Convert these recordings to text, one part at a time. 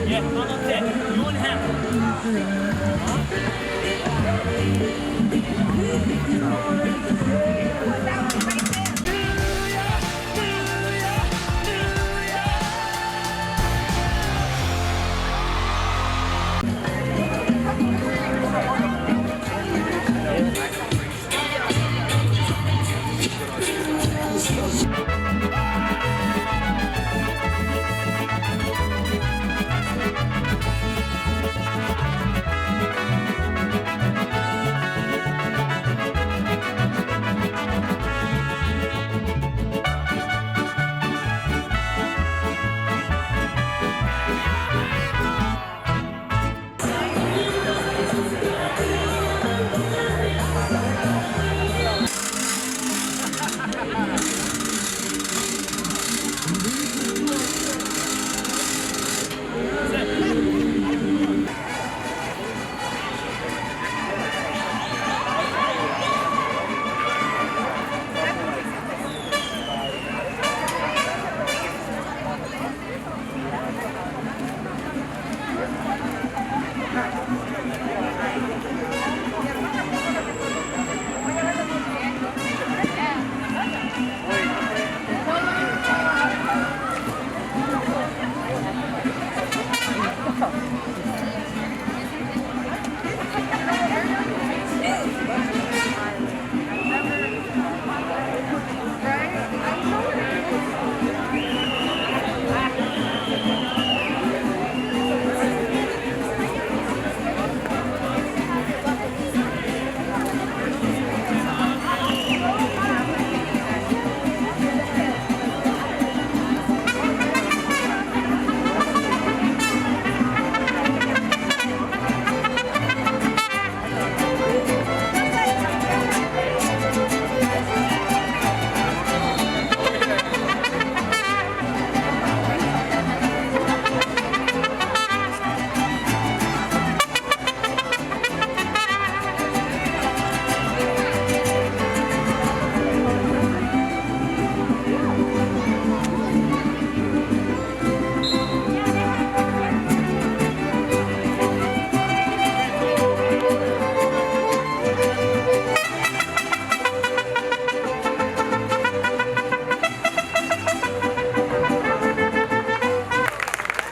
Yeah, no, no, okay. You won't have.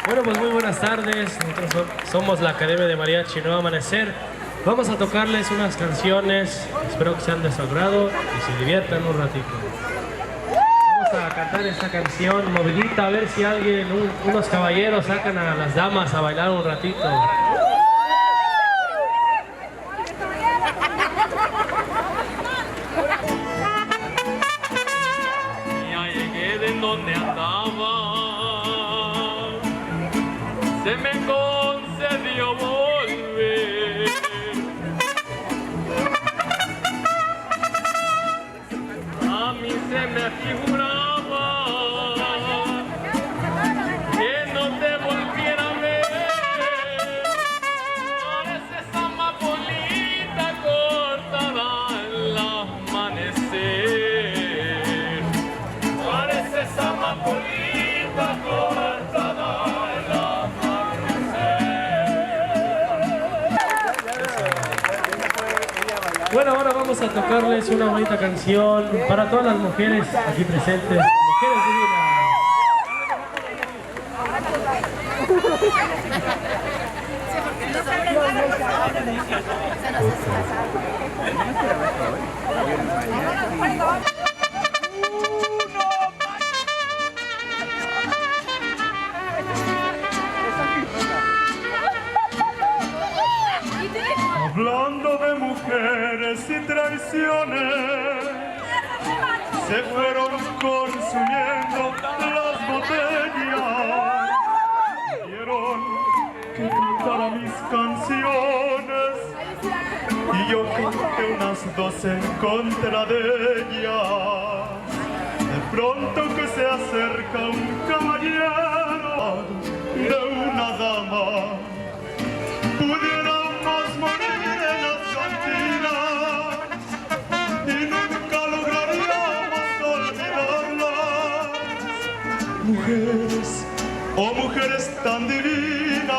Bueno, pues muy buenas tardes. Nosotros somos la Academia de Mariachi Nuevo Amanecer. Vamos a tocarles unas canciones. Espero que sean de su agrado y se diviertan un ratito. Vamos a cantar esta canción movidita, a ver si alguien, unos caballeros sacan a las damas a bailar un ratito. Ya llegué de donde andaba. Se me concedió volver. A mí se me figuraba que no te volviera a ver. Pareces amapolita cortada al amanecer. Pareces amapolita cortada al amanecer. Bueno, ahora vamos a tocarles una bonita canción para todas las mujeres aquí presentes. Mujeres divinas. Hablando de mujeres y traiciones, se fueron consumiendo las botellas. Vieron que cantara mis canciones y yo canté unas dos en contra de ellas. De pronto que se acerca un caballero de una dama, pudiéramos morir en las cantinas y nunca lograríamos olvidarlas. Mujeres, oh mujeres tan divinas,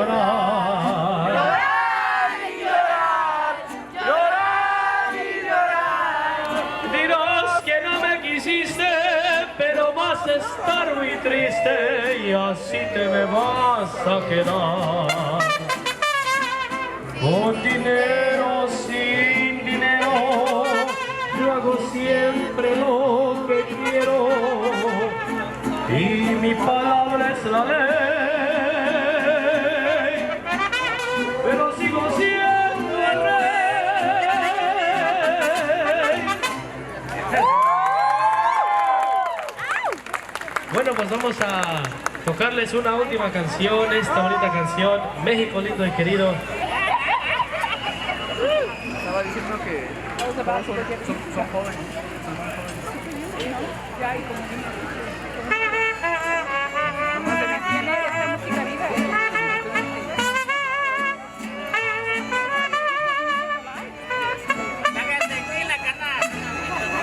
llorar. Llorar y llorar, llorar y llorar. Dirás que no me quisiste, pero vas a estar muy triste y así te me vas a quedar. Con dinero, sin dinero, yo hago siempre lo que quiero y mi palabra es la ley, pero sigo siendo el rey. Bueno, pues vamos a tocarles una última canción, esta bonita canción, México lindo y querido. Estaba diciendo que son jóvenes.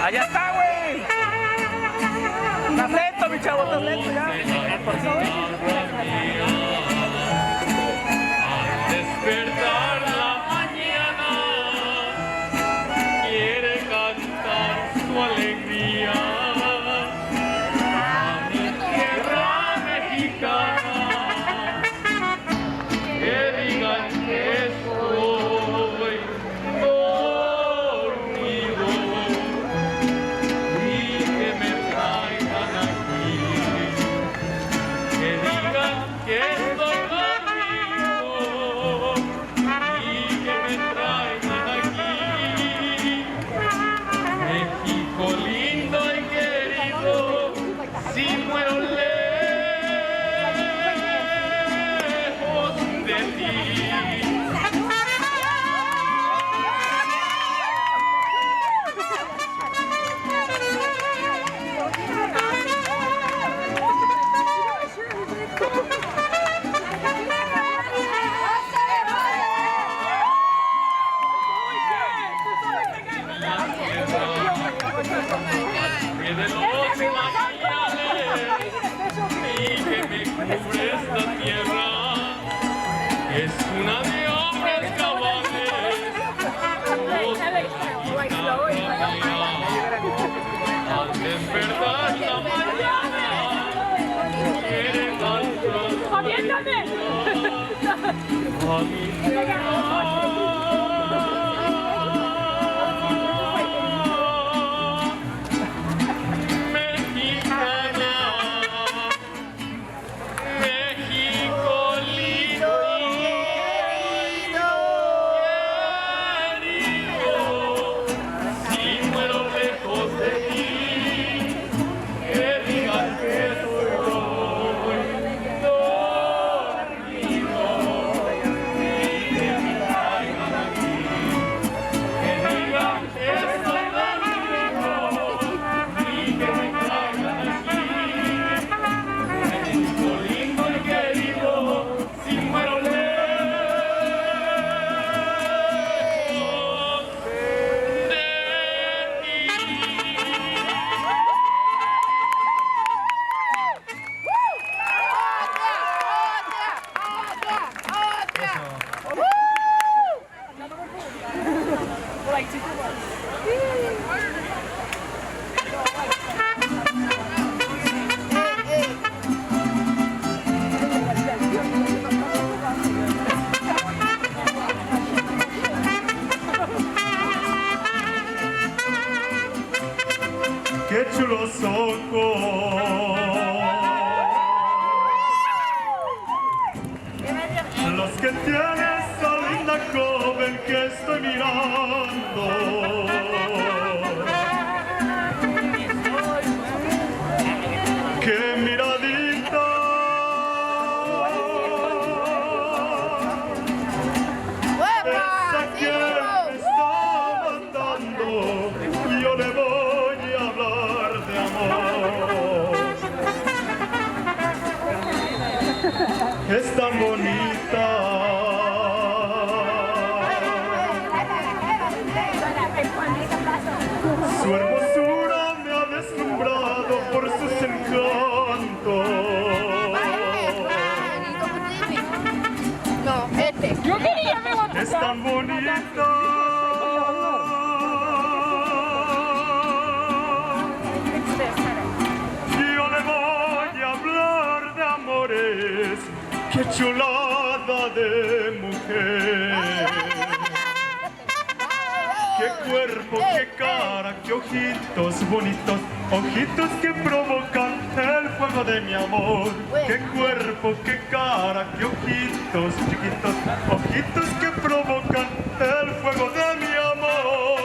Allá está, güey. Estás lento, mi chavo, estás lento ya. Al despertar la mañana, quiere cantar su alegría a mi tierra mexicana, que digan que estoy dormido y que me traigan aquí, que digan que estoy dormido y que me traigan aquí. México lindo y querido, si muero lejos de ti. Que de los mañales y que me cubre esta tierra es una de hombres cabales. Al despertar la mañana quiere cantar a mi tierra. Qué chulos ojos, los que tiene esa linda joven que estoy mirando. Qué miradita, esa que me está matando. Yo le voy a hablar de amor. Es tan bonita. Su hermosura me ha deslumbrado por sus encantos. tan bonita. Yo le voy a hablar de amores, qué chulada de mujer. Qué cuerpo, qué cara, qué ojitos bonitos, ojitos que provocan el fuego de mi amor. Qué cuerpo, qué cara, qué ojitos chiquitos, ojitos que provocan el fuego de mi amor.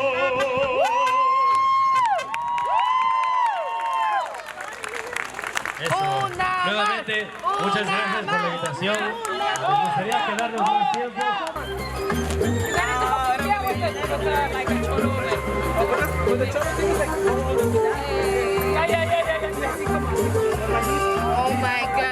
Eso. Nuevamente, muchas gracias por la invitación. Nos gustaría quedarnos más tiempo. Oh my God.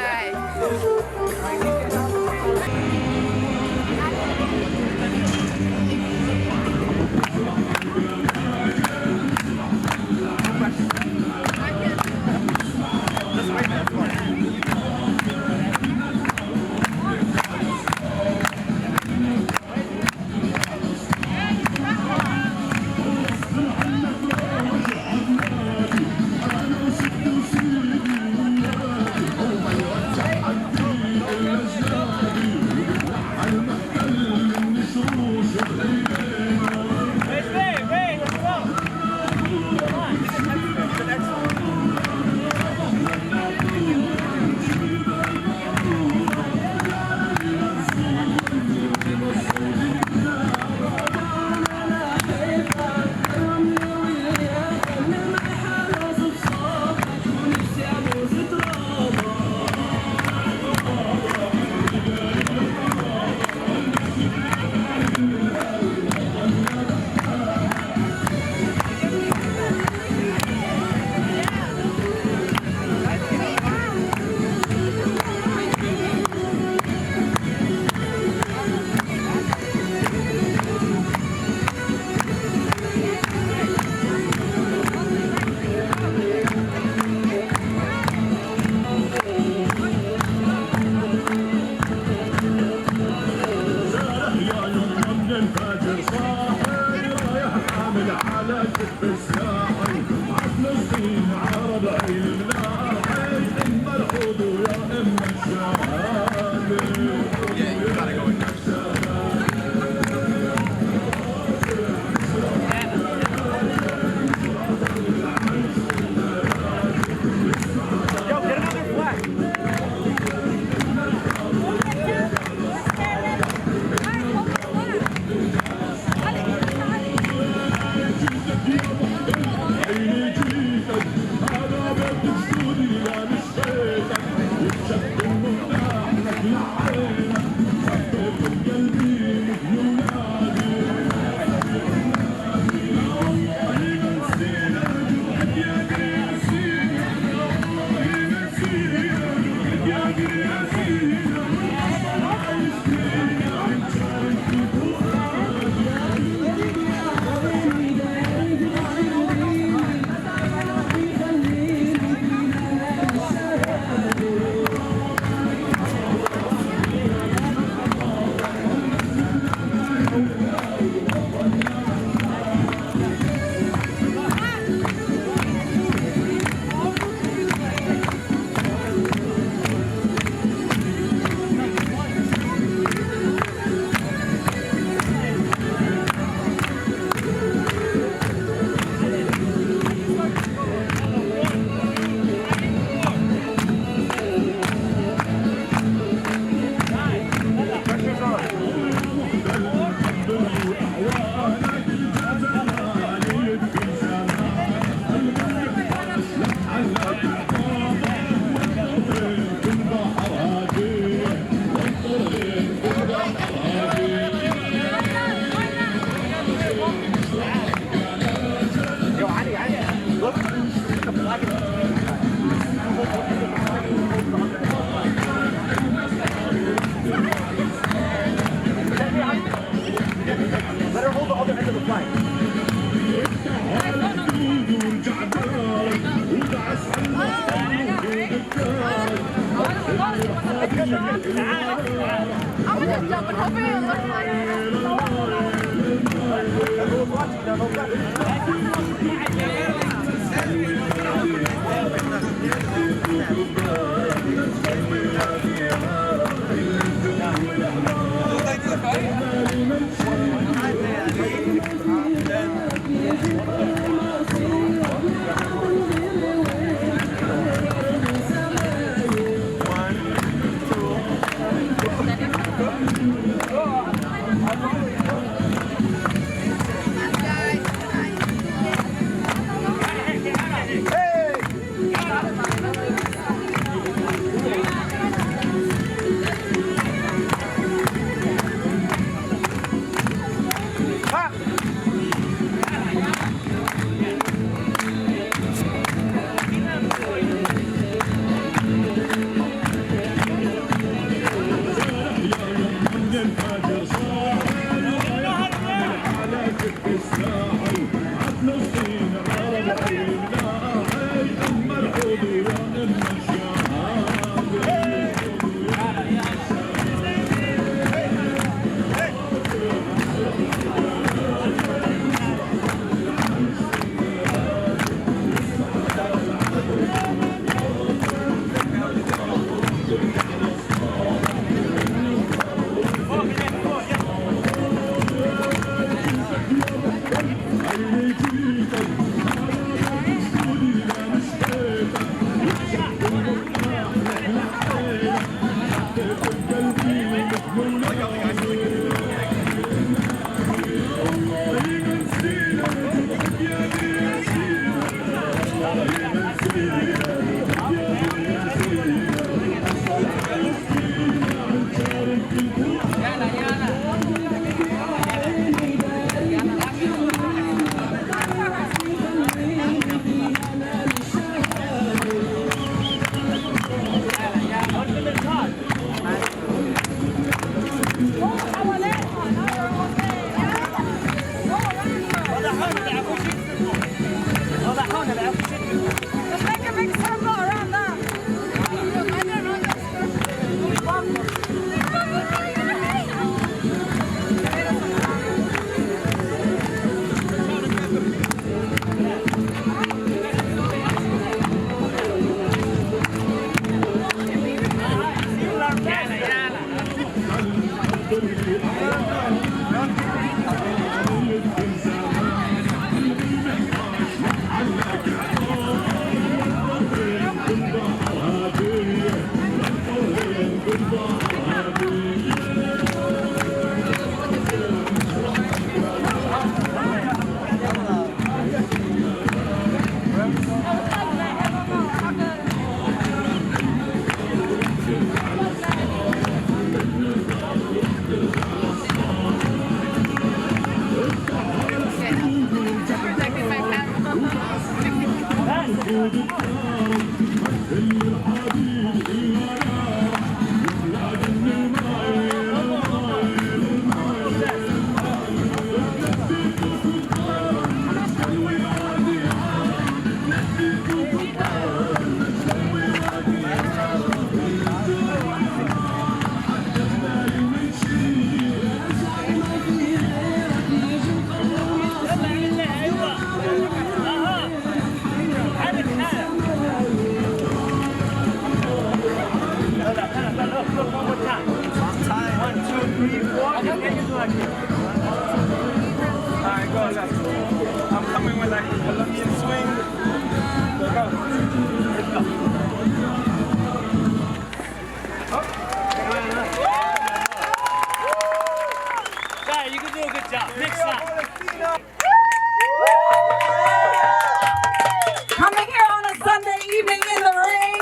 Coming here on a Sunday evening in the rain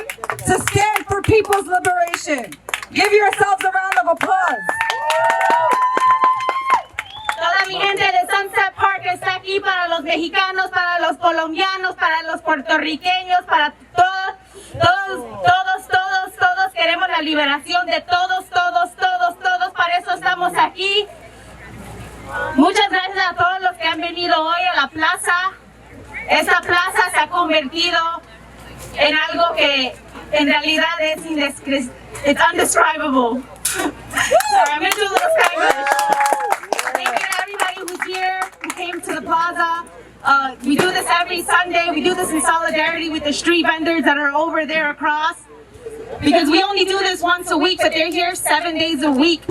to stand for people's liberation. Give yourselves a round of applause. Toda mi gente de Sunset Park está aquí para los mexicanos, para los colombianos, para los puertorriqueños, para todos queremos la liberación de todos, para eso estamos aquí. Muchas gracias a todos los que han venido hoy a la plaza. Esta plaza se ha convertido en algo que en realidad es indescribable. Sorry, I'm going to do a little Spanish. Thank you to everybody who's here, who came to the the plaza. We do this every Sunday. We do this in solidarity with the street vendors that are over there across. Because we only do this once a week, but they're here 7 days a week.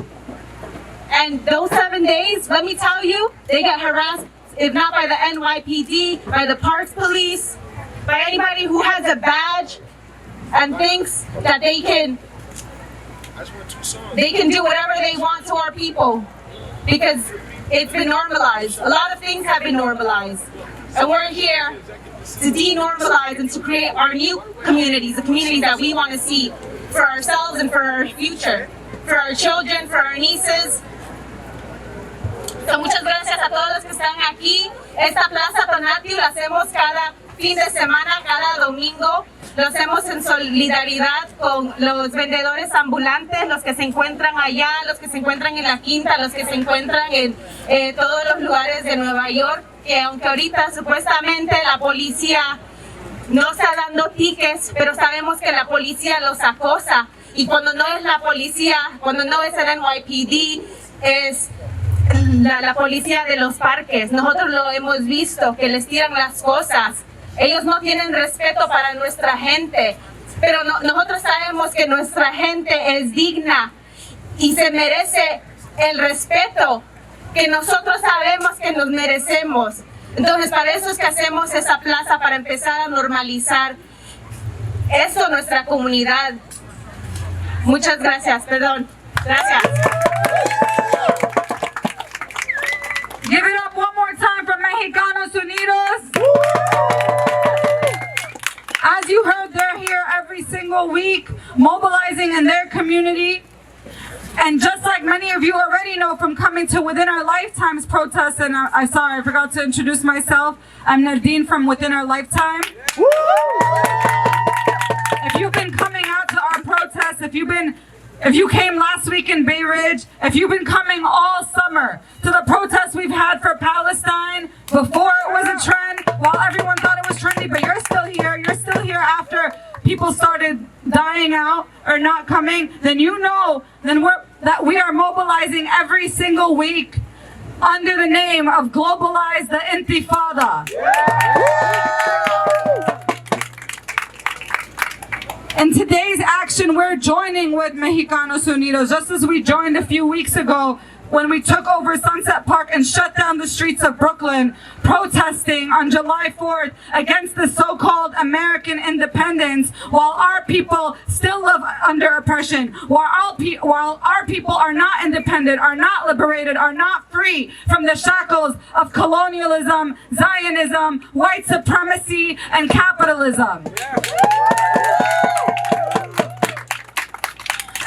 And those 7 days, let me tell you, they get harassed, if not by the NYPD, by the Parks Police, by anybody who has a badge and thinks that they can do whatever they want to our people. Because it's been normalized. A lot of things have been normalized. And we're here to denormalize and to create our new communities, the communities that we want to see for ourselves and for our future, for our children, for our nieces. So muchas gracias a todos los que están aquí. Esta Plaza Tonatiuh la hacemos cada fin de semana, cada domingo. Lo hacemos en solidaridad con los vendedores ambulantes, los que se encuentran allá, los que se encuentran en la Quinta, los que se encuentran en todos los lugares de Nueva York, que aunque ahorita supuestamente la policía no está dando tickets, pero sabemos que la policía los acosa. Y cuando no es la policía, cuando no es el NYPD, es la policía de los parques. Nosotros lo hemos visto, que les tiran las cosas. Ellos no tienen respeto para nuestra gente, pero nosotros sabemos que nuestra gente es digna y se merece el respeto que nosotros sabemos que nos merecemos. Entonces, para eso es que hacemos esa plaza, para empezar a normalizar eso en nuestra comunidad. Muchas gracias, perdón. Gracias. Give it up one more time for Mexicanos Unidos. As you heard, they're here every single week, mobilizing in their community. And just like many of you already know from coming to Within Our Lifetimes protests, and I forgot to introduce myself. I'm Nerdeen from Within Our Lifetime. If you've been coming out to our protests, if you came last week in Bay Ridge, if you've been coming all summer to the protests we've had for Palestine, before it was a trend, while everyone thought it was trendy, but you're still here after people started dying out or not coming, then you know that we are mobilizing every single week under the name of GLOBALIZE the Intifada. In today's action, we're joining with Mexicanos Unidos, just as we joined a few weeks ago when we took over Sunset Park and shut down the streets of Brooklyn, protesting on July 4th against the so-called American independence, while our people still live under oppression, while our people are not independent, are not liberated, are not free from the shackles of colonialism, Zionism, white supremacy, and capitalism.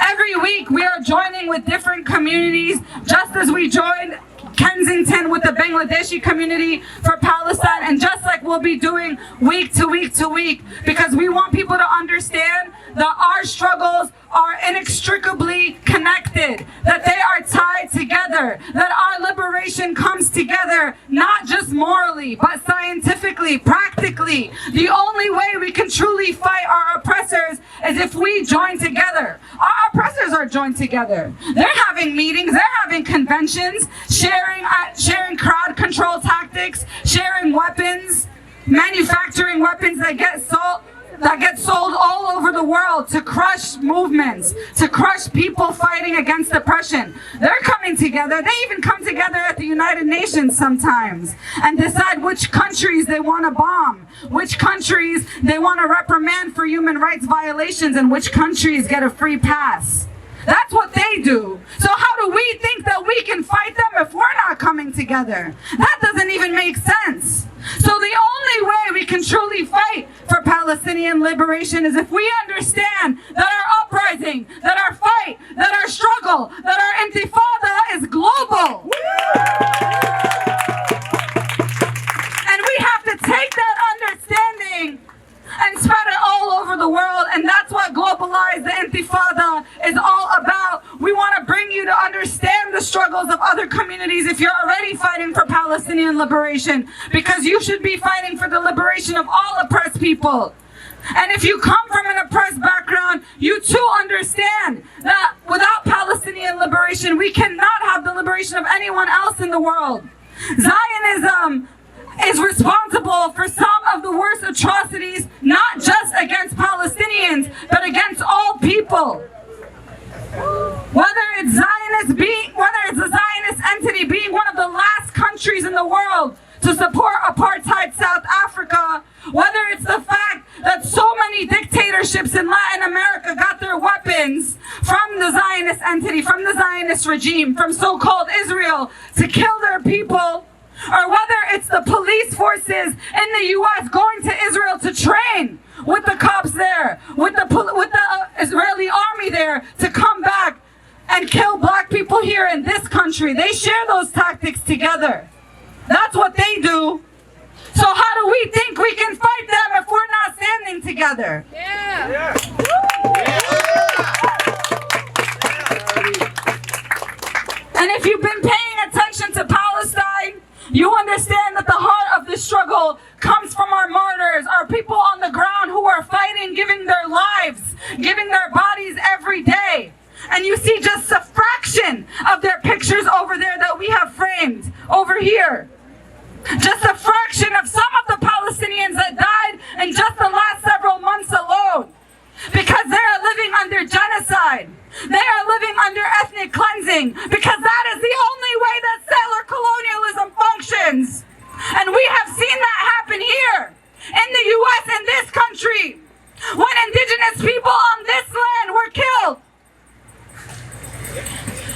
Every week we are joining with different communities, just as we joined Kensington with the Bangladeshi community for Palestine, and just like we'll be doing week to week to week, because we want people to understand that our struggles are inextricably connected, that they are tied together, that our liberation comes together, not just morally, but scientifically, practically. The only way we can truly fight our oppressors is if we join together. Our oppressors are joined together. They're having meetings, they're having conventions, sharing crowd control tactics, sharing weapons, manufacturing weapons that get sold all over the world to crush movements, to crush people fighting against oppression. They're coming together. They even come together at the United Nations sometimes and decide which countries they want to bomb, which countries they want to reprimand for human rights violations, and which countries get a free pass. That's what they do. So how do we think that we can fight them if we're not coming together? That doesn't even make sense. So the only way we can truly fight for Palestinian liberation is if we understand that our uprising, that our fight, that our struggle, that our intifada is global. And we have to take that understanding and spread it all over the world, and that's what GLOBALIZE the Intifada is all about. We want to bring you to understand the struggles of other communities if you're already fighting for Palestinian liberation, because you should be fighting for the liberation of all oppressed people. And if you come from an oppressed background, you too understand that without Palestinian liberation, we cannot have the liberation of anyone else in the world. Zionism is responsible for some of the worst atrocities, not just against Palestinians, but against all people. Whether it's a Zionist entity being one of the last countries in the world to support apartheid South Africa, whether it's the fact that so many dictatorships in Latin America got their weapons from the Zionist entity, from the Zionist regime, from so-called Israel to kill their people, or whether it's the police forces in the U.S. going to Israel to train with the cops there, with the Israeli army there to come back and kill black people here in this country. They share those tactics together. That's what they do. So how do we think we can fight them if we're not standing together? Yeah. And if you've been paying attention to Palestine, you understand that the heart of the struggle comes from our martyrs, our people on the ground who are fighting, giving their lives, giving their bodies every day. And you see just a fraction of their pictures over there that we have framed over here. Just a fraction of some of the Palestinians that died in just the last several months alone. Because they are living under genocide. They are living under ethnic cleansing. Because that is the only way that settler colonialism functions. And we have seen that happen here in the U.S. in this country. When indigenous people on this land were killed.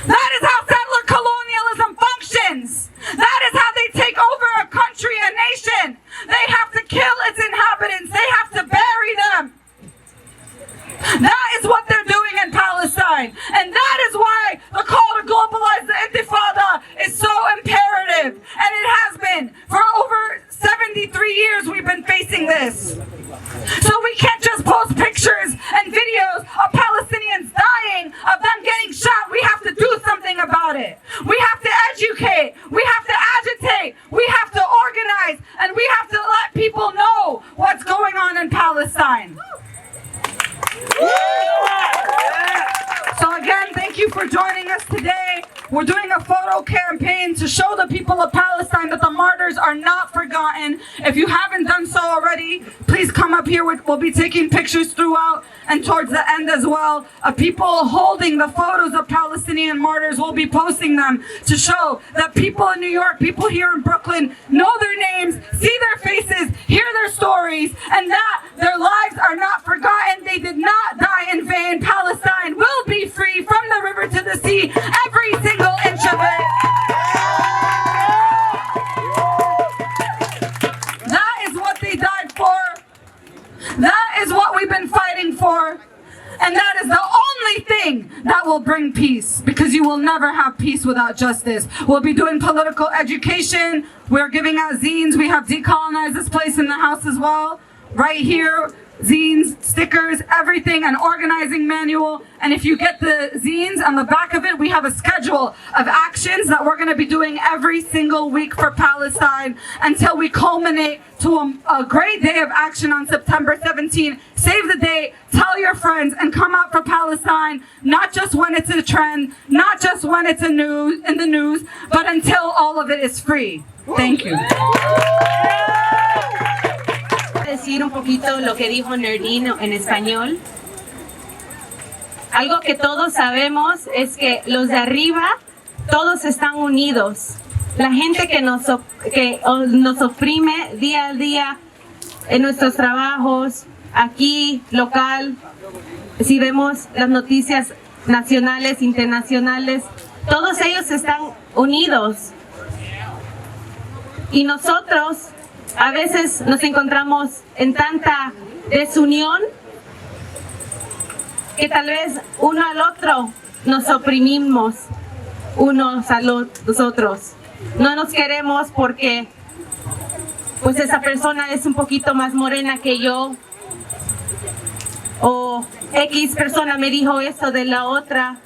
That is how settler colonialism functions. That is how they take over a country, a nation. They have to kill its inhabitants. They have to bury them. That is what they're doing in Palestine. And that is why the call to globalize the Intifada is so imperative. And it has been. For over 73 years we've been facing this. So we can't just post pictures and videos of Palestinians dying, of them getting shot. We have to do something about it. We have to educate. We have to agitate. We have to organize. And we have to let people know what's going on in Palestine. So again, thank you for joining us today. We're doing a photo campaign to show the people of Palestine that the martyrs are not forgotten. If you haven't done so already, please come up here. We'll be taking pictures throughout and towards the end as well of people holding the photos of Palestinian martyrs. We'll be posting them to show that people in New York, people here in Brooklyn know their names, see their faces, hear their stories, and that their lives are not forgotten. They did not die in vain. Palestine will be free from the river to the sea, every single inch of it. That is what they died for. That is what we've been fighting for. And that is the only thing that will bring peace, because you will never have peace without justice. We'll be doing political education. We're giving out zines. We have Decolonize This Place in the house as well. Right here, zines, stickers, everything, an organizing manual. And if you get the zines, on the back of it, we have a schedule of actions that we're going to be doing every single week for Palestine until we culminate to a great day of action on September 17. Save the date, tell your friends, and come out for Palestine, not just when it's a trend, not just when it's in the news, but until all of it is free. Thank you. Decir un poquito lo que dijo Nerdeen en español. Algo que todos sabemos es que los de arriba todos están unidos. La gente que nos oprime día a día en nuestros trabajos, aquí, local, si vemos las noticias nacionales, internacionales, todos ellos están unidos. Y nosotros a veces nos encontramos en tanta desunión que tal vez uno al otro nos oprimimos unos a los otros. No nos queremos porque pues esa persona es un poquito más morena que yo, o X persona me dijo eso de la otra.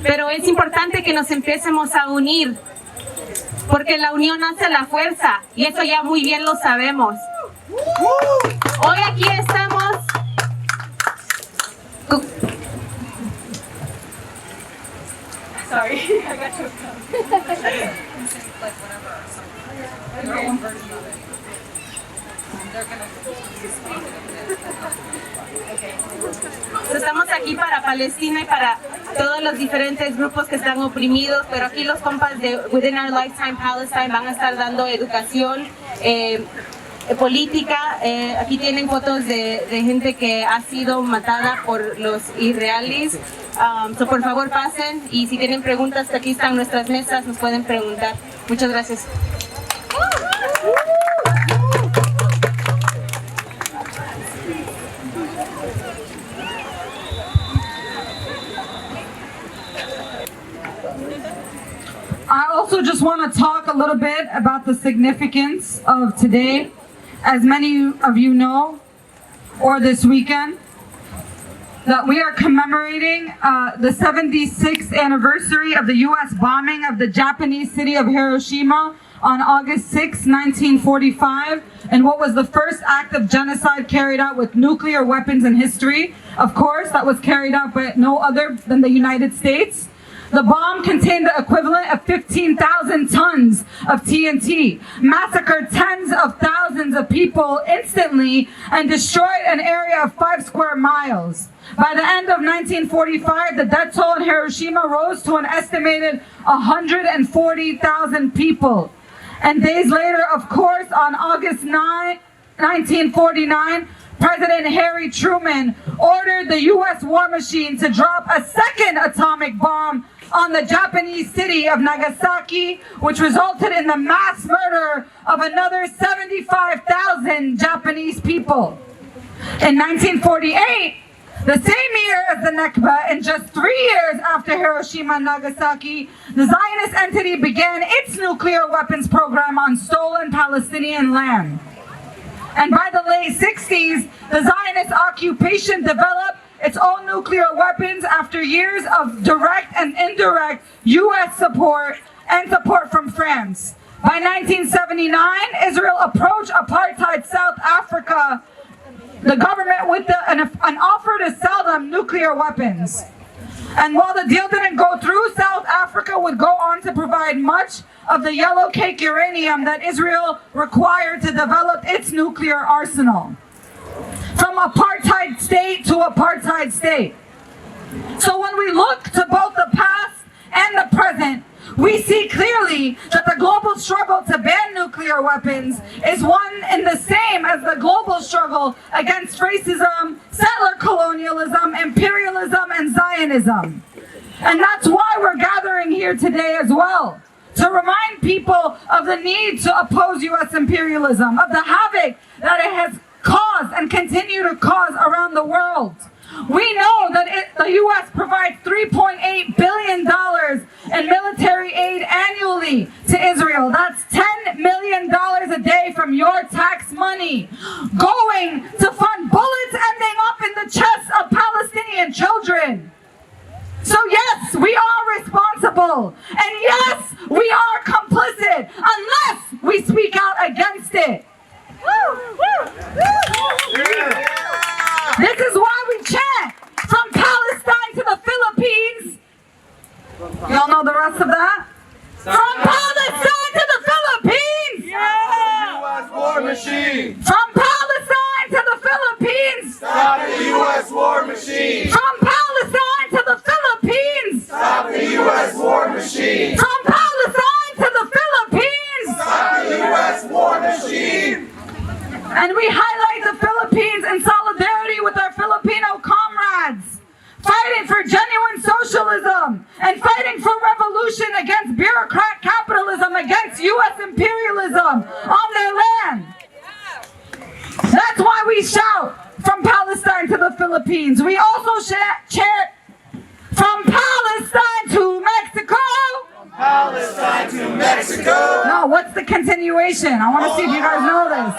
Pero es importante que nos empecemos a unir, porque la unión hace la fuerza, y eso ya muy bien lo sabemos. Hoy aquí estamos. Sorry, I got choked up. like whatever. So their own version of it. They're gonna speak. Estamos aquí para Palestina y para todos los diferentes grupos que están oprimidos, pero aquí los compas de Within Our Lifetime Palestine van a estar dando educación política. Aquí tienen fotos de gente que ha sido matada por los israelíes. So por favor pasen, y si tienen preguntas, aquí están nuestras mesas, nos pueden preguntar. Muchas gracias. I also just want to talk a little bit about the significance of today. As many of you know, or this weekend, that we are commemorating the 76th anniversary of the U.S. bombing of the Japanese city of Hiroshima on August 6, 1945, and what was the first act of genocide carried out with nuclear weapons in history. Of course, that was carried out by no other than the United States. The bomb contained the equivalent of 15,000 tons of TNT, massacred tens of thousands of people instantly, and destroyed an area of 5 square miles. By the end of 1945, the death toll in Hiroshima rose to an estimated 140,000 people. And days later, of course, on August 9, 1949, President Harry Truman ordered the U.S. war machine to drop a second atomic bomb on the Japanese city of Nagasaki, which resulted in the mass murder of another 75,000 Japanese people. In 1948, the same year as the Nakba, and just 3 years after Hiroshima and Nagasaki, the Zionist entity began its nuclear weapons program on stolen Palestinian land. And by the late 60s, the Zionist occupation developed its own nuclear weapons after years of direct and indirect U.S. support and support from France. By 1979, Israel approached apartheid South Africa, the government, with an offer to sell them nuclear weapons. And while the deal didn't go through, South Africa would go on to provide much of the yellow cake uranium that Israel required to develop its nuclear arsenal. From apartheid state to apartheid state. So when we look to both the past and the present, we see clearly that the global struggle to ban nuclear weapons is one and the same as the global struggle against racism, settler colonialism, imperialism, and Zionism. And that's why we're gathering here today as well, to remind people of the need to oppose U.S. imperialism, of the havoc that it has caused and continue to cause around the world. We know that the U.S. provides $3.8 billion in military aid annually to Israel. That's $10 million a day from your tax money, going to fund bullets ending up in the chests of Palestinian children. So yes, we are responsible, and yes, we are complicit, unless we speak out against it. This is why we chant from Palestine to the Philippines. Y'all know the rest of that? From Palestine to the Philippines. U.S. war machine. From Palestine to the Philippines. Stop the U.S. war machine. From Palestine to the Philippines. Stop the U.S. war machine. From Palestine to the Philippines. Stop the U.S. war machine. And we highlight the Philippines in solidarity with our Filipino comrades, fighting for genuine socialism and fighting for revolution against bureaucrat capitalism, against U.S. imperialism on their land. That's why we shout from Palestine to the Philippines. We also chant from Palestine to Mexico. Palestine to Mexico. No, what's the continuation? I want to see if you guys know this.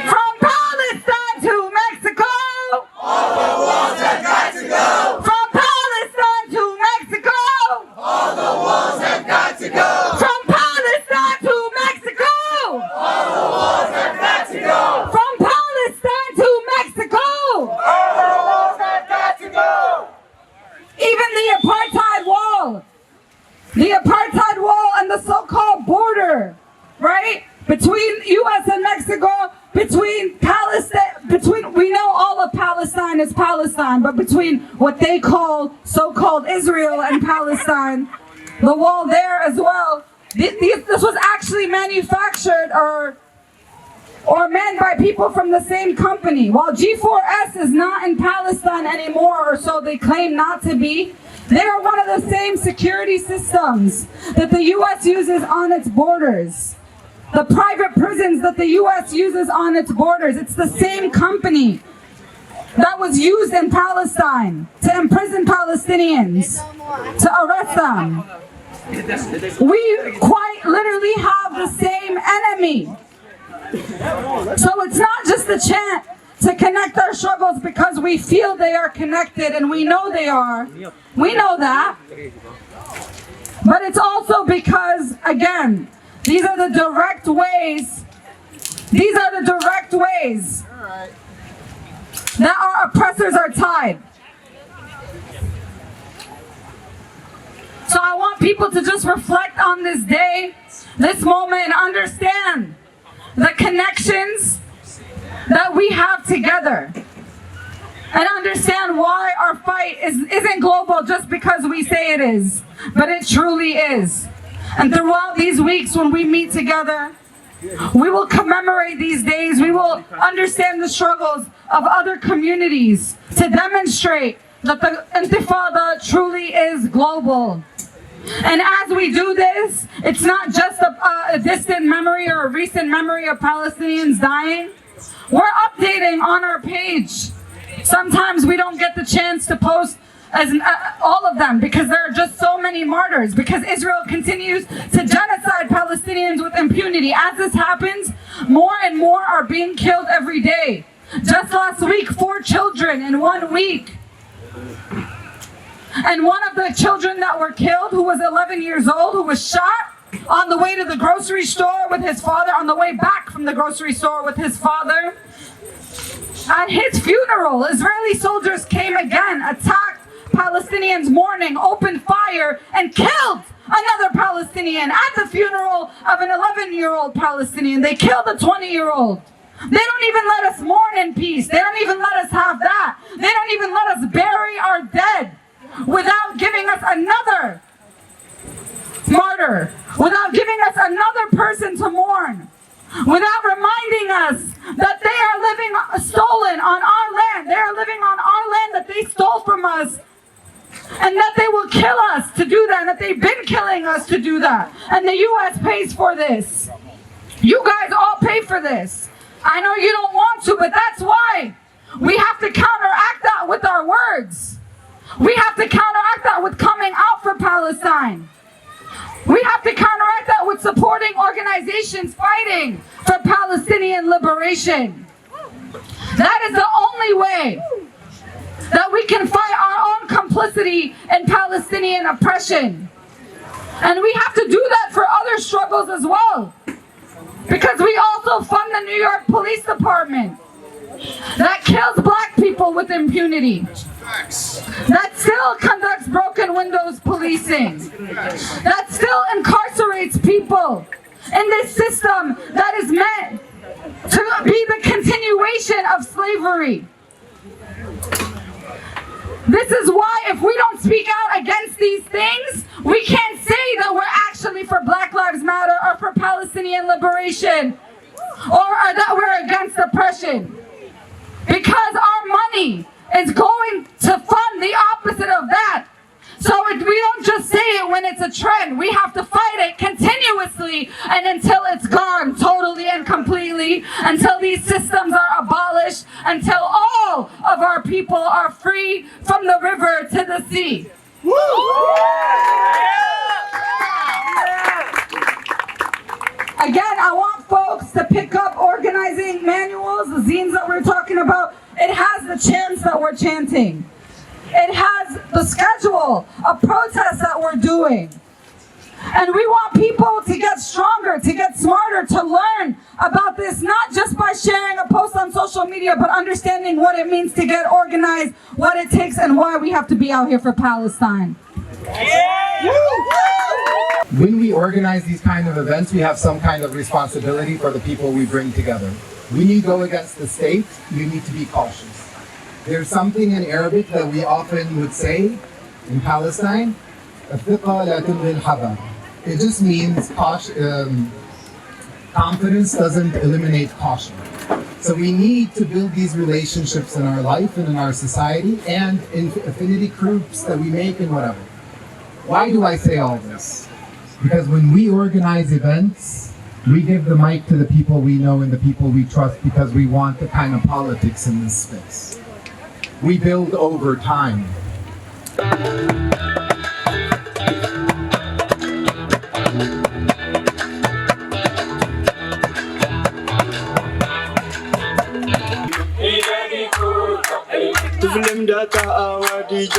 From Palestine to Mexico. All the walls have got to go. From Palestine to Mexico. All the walls have got to go. From Palestine to Mexico. All the walls have got to go. From Palestine to Mexico. All the walls have got to go. Even the apartheid wall. The apartheid wall and the so-called U.S. and Mexico, between Palestine, we know all of Palestine is Palestine, but between what they call so-called Israel and Palestine, the wall there as well, this was actually manufactured or manned by people from the same company. While G4S is not in Palestine anymore, or so they claim not to be, they are one of the same security systems that the U.S. uses on its borders. The private prisons that the U.S. uses on its borders, it's the same company that was used in Palestine to imprison Palestinians, to arrest them. We quite literally have the same enemy. So it's not just a chant to connect our struggles because we feel they are connected, and we know they are. We know that. But it's also because, again, these are the direct ways that our oppressors are tied. So I want people to just reflect on this day, this moment, and understand the connections that we have together. And understand why our fight isn't global just because we say it is, but it truly is. And throughout these weeks when we meet together, we will commemorate these days. We will understand the struggles of other communities to demonstrate that the Intifada truly is global. And as we do this, it's not just a distant memory or a recent memory of Palestinians dying. We're updating on our page. Sometimes we don't get the chance to post all of them because there are just so many martyrs, because Israel continues to genocide Palestinians with impunity. As this happens, more and more are being killed every day. Just last week, 4 children in 1 week. And one of the children that were killed, who was 11 years old, who was shot on the way to the grocery store with his father, on the way back from the grocery store with his father. At his funeral, Israeli soldiers came again, attacked Palestinians mourning, opened fire, and killed another Palestinian at the funeral of an 11-year-old Palestinian. They killed a 20-year-old. They don't even let us mourn in peace. They don't even let us have that. They don't even let us bury our dead without giving us another martyr, without giving us another person to mourn, without reminding us that they are living stolen on our land. They are living on our land that they stole from us, and that they will kill us to do that, and that they've been killing us to do that. And the U.S. pays for this. You guys all pay for this. I know you don't want to, but that's why we have to counteract that with our words. We have to counteract that with coming out for Palestine. We have to counteract that with supporting organizations fighting for Palestinian liberation. That is the only way that we can fight our own complicity in Palestinian oppression. And we have to do that for other struggles as well. Because we also fund the New York Police Department that kills black people with impunity, that still conducts broken windows policing, that still incarcerates people in this system that is meant to be the continuation of slavery. This is why if we don't speak out against these things, we can't say that we're actually for Black Lives Matter or for Palestinian liberation or that we're against oppression. Because our money is going to fund the opposite of that. So we don't just say it when it's a trend. We have to fight it continuously and until it's gone totally and completely, until these systems are abolished, until all of our people are free from the river to the sea. Again, I want folks to pick up organizing manuals, the zines that we're talking about. It has the chants that we're chanting. It has the schedule of protests that we're doing. And we want people to get stronger, to get smarter, to learn about this, not just by sharing a post on social media, but understanding what it means to get organized, what it takes, and why we have to be out here for Palestine. When we organize these kind of events, we have some kind of responsibility for the people we bring together. When you go against the state, you need to be cautious. There's something in Arabic that we often would say in Palestine, it just means confidence doesn't eliminate caution. So we need to build these relationships in our life and in our society and in affinity groups that we make and whatever. Why do I say all this? Because when we organize events, we give the mic to the people we know and the people we trust because we want the kind of politics in this space. We build over time. The film data our DJ.